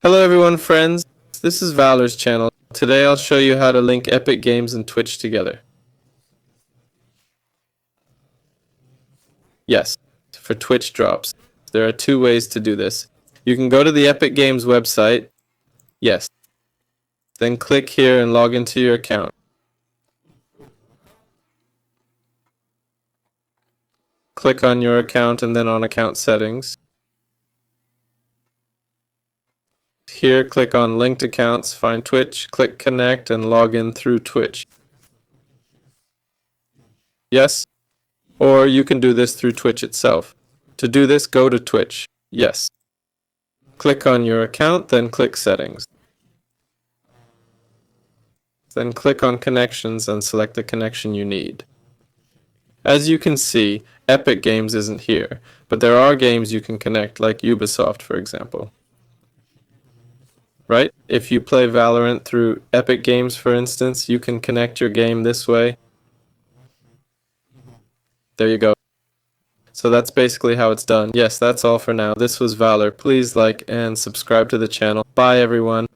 Hello everyone, friends. This is Valor's channel. Today I'll show you how to link Epic Games and Twitch together. Yes, for Twitch drops. There are two ways to do this. You can go to the Epic Games website. Yes. Then click here and log into your account. Click on your account and then on account settings. Here, click on linked accounts, find Twitch, click connect and log in through Twitch. Yes? Or you can do this through Twitch itself. To do this, go to Twitch. Yes. Click on your account, then click settings. Then click on connections and select the connection you need. As you can see, Epic Games isn't here, but there are games you can connect, like Ubisoft, for example. Right? If you play Valorant through Epic Games, for instance, you can connect your game this way. There you go. So that's basically how it's done. Yes, that's all for now. This was Valor. Please like and subscribe to the channel. Bye, everyone.